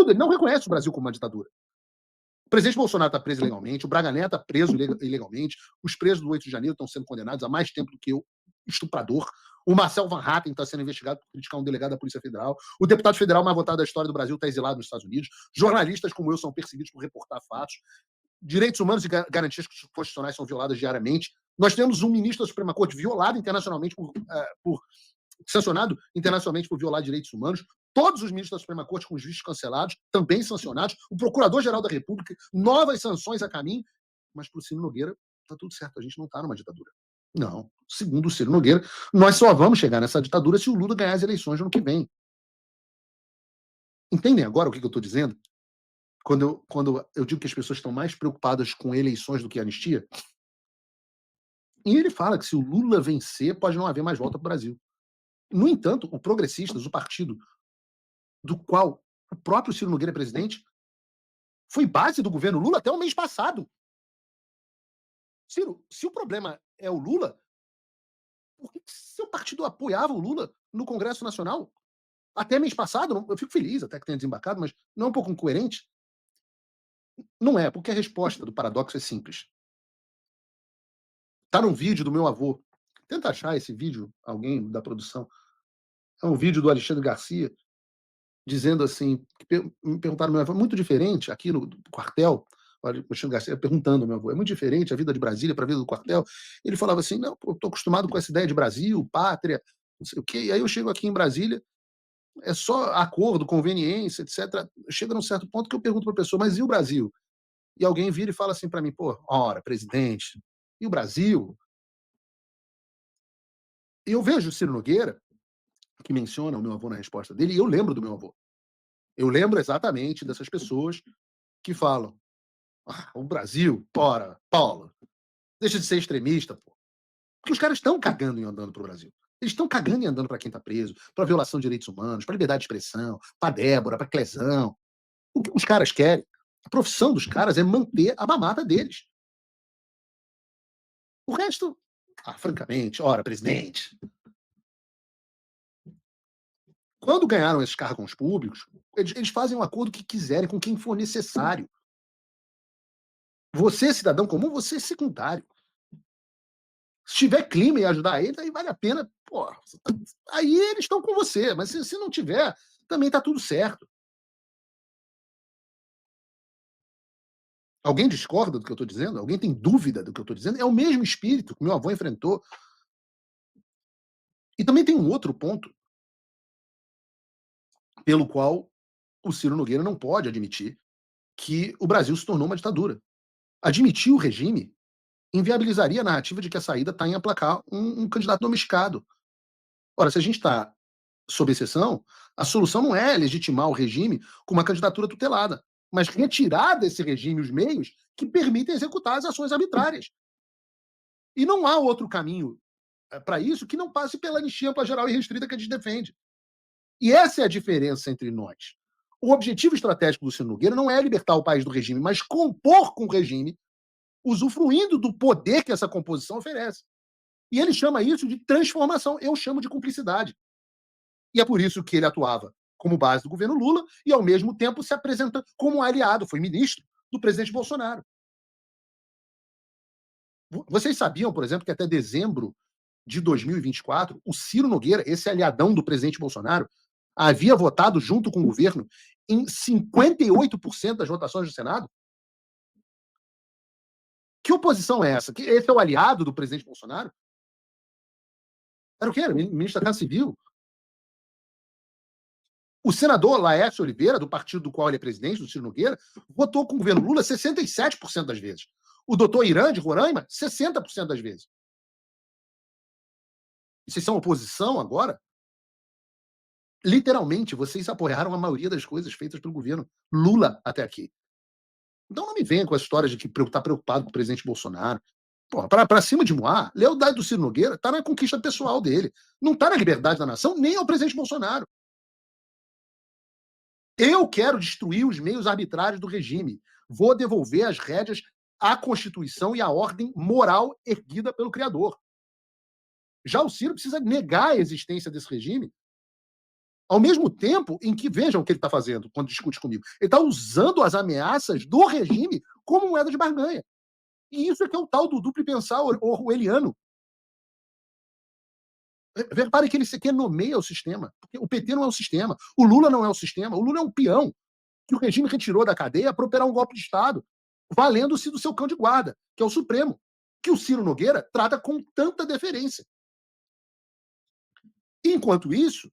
tudo, ele não reconhece o Brasil como uma ditadura. O presidente Bolsonaro está preso ilegalmente, o Braga Neto está preso ilegalmente, os presos do 8 de janeiro estão sendo condenados há mais tempo do que o estuprador. O Marcel Van Hatten está sendo investigado por criticar um delegado da Polícia Federal. O deputado federal mais votado da história do Brasil está exilado nos Estados Unidos. Jornalistas como eu são perseguidos por reportar fatos. Direitos humanos e garantias constitucionais são violadas diariamente. Nós temos um ministro da Suprema Corte violado internacionalmente sancionado internacionalmente por violar direitos humanos. Todos os ministros da Suprema Corte com os vistos cancelados, também sancionados. O Procurador-Geral da República, novas sanções a caminho. Mas para o Ciro Nogueira, está tudo certo. A gente não está numa ditadura. Não. Segundo o Ciro Nogueira, nós só vamos chegar nessa ditadura se o Lula ganhar as eleições no ano que vem. Entendem agora o que eu estou dizendo? Quando eu digo que as pessoas estão mais preocupadas com eleições do que anistia? E ele fala que se o Lula vencer, pode não haver mais volta para o Brasil. No entanto, o Progressistas, o partido do qual o próprio Ciro Nogueira é presidente, foi base do governo Lula até o mês passado. Ciro, se o problema é o Lula, por que seu partido apoiava o Lula no Congresso Nacional? Até mês passado, eu fico feliz até que tenha desembarcado, mas não é um pouco incoerente? Não é, porque a resposta do paradoxo é simples. Tá num vídeo do meu avô. Tenta achar esse vídeo, alguém da produção. É um vídeo do Alexandre Garcia, dizendo assim, me perguntaram, meu avô, é muito diferente aqui no quartel, o Alexandre Garcia perguntando ao meu avô, é muito diferente a vida de Brasília para a vida do quartel? Ele falava assim, não, eu estou acostumado com essa ideia de Brasil, pátria, não sei o quê, e aí eu chego aqui em Brasília, é só acordo, conveniência, etc. Chega num certo ponto que eu pergunto para a pessoa, mas e o Brasil? E alguém vira e fala assim para mim, pô, ora, presidente, e o Brasil? E eu vejo o Ciro Nogueira, que menciona o meu avô na resposta dele, e eu lembro do meu avô. Eu lembro exatamente dessas pessoas que falam, o Brasil, ora, Paulo, deixa de ser extremista, pô. Porque os caras estão cagando e andando pro Brasil. Eles estão cagando e andando para quem está preso, para violação de direitos humanos, para liberdade de expressão, para Débora, para Clesão. O que os caras querem, a profissão dos caras é manter a mamata deles. O resto, francamente, ora, presidente, quando ganharam esses cargos públicos, eles fazem um acordo que quiserem com quem for necessário. Você, cidadão comum, você é secundário. Se tiver clima e ajudar eles, aí vale a pena. Pô, aí eles estão com você, mas se não tiver, também está tudo certo. Alguém discorda do que eu estou dizendo? Alguém tem dúvida do que eu estou dizendo? É o mesmo espírito que meu avô enfrentou. E também tem um outro ponto pelo qual o Ciro Nogueira não pode admitir que o Brasil se tornou uma ditadura. Admitir o regime inviabilizaria a narrativa de que a saída está em aplacar um candidato domesticado. Ora, se a gente está sob exceção, a solução não é legitimar o regime com uma candidatura tutelada, mas retirar desse regime os meios que permitem executar as ações arbitrárias. E não há outro caminho para isso que não passe pela anistia ampla, geral e restrita que a gente defende. E essa é a diferença entre nós. O objetivo estratégico do Ciro Nogueira não é libertar o país do regime, mas compor com o regime, usufruindo do poder que essa composição oferece. E ele chama isso de transformação. Eu chamo de cumplicidade. E é por isso que ele atuava como base do governo Lula e, ao mesmo tempo, se apresenta como aliado, foi ministro do presidente Bolsonaro. Vocês sabiam, por exemplo, que até dezembro de 2024, o Ciro Nogueira, esse aliadão do presidente Bolsonaro, havia votado junto com o governo em 58% das votações do Senado? Que oposição é essa? Que esse é o aliado do presidente Bolsonaro? Era o quê? Era ministro da Casa Civil? O senador Laércio Oliveira, do partido do qual ele é presidente, do Ciro Nogueira, votou com o governo Lula 67% das vezes. O doutor Irã, de Roraima, 60% das vezes. E vocês são oposição agora? Literalmente, vocês apoiaram a maioria das coisas feitas pelo governo Lula até aqui. Então não me venha com as histórias de que está preocupado com o presidente Bolsonaro. Para cima de Moá, lealdade do Ciro Nogueira está na conquista pessoal dele. Não está na liberdade da nação, nem ao presidente Bolsonaro. Eu quero destruir os meios arbitrários do regime. Vou devolver as rédeas à Constituição e à ordem moral erguida pelo Criador. Já o Ciro precisa negar a existência desse regime Ao mesmo tempo em que, veja o que ele está fazendo quando discute comigo, ele está usando as ameaças do regime como moeda de barganha. E isso é que é o tal do duplo pensar orwelliano. Repare que ele sequer nomeia o sistema, porque o PT não é o sistema, o Lula não é o sistema, o Lula é um peão que o regime retirou da cadeia para operar um golpe de Estado, valendo-se do seu cão de guarda, que é o Supremo, que o Ciro Nogueira trata com tanta deferência. Enquanto isso,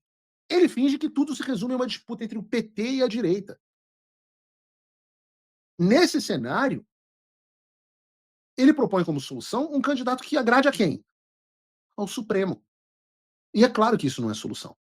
ele finge que tudo se resume a uma disputa entre o PT e a direita. Nesse cenário, ele propõe como solução um candidato que agrade a quem? Ao Supremo. E é claro que isso não é solução.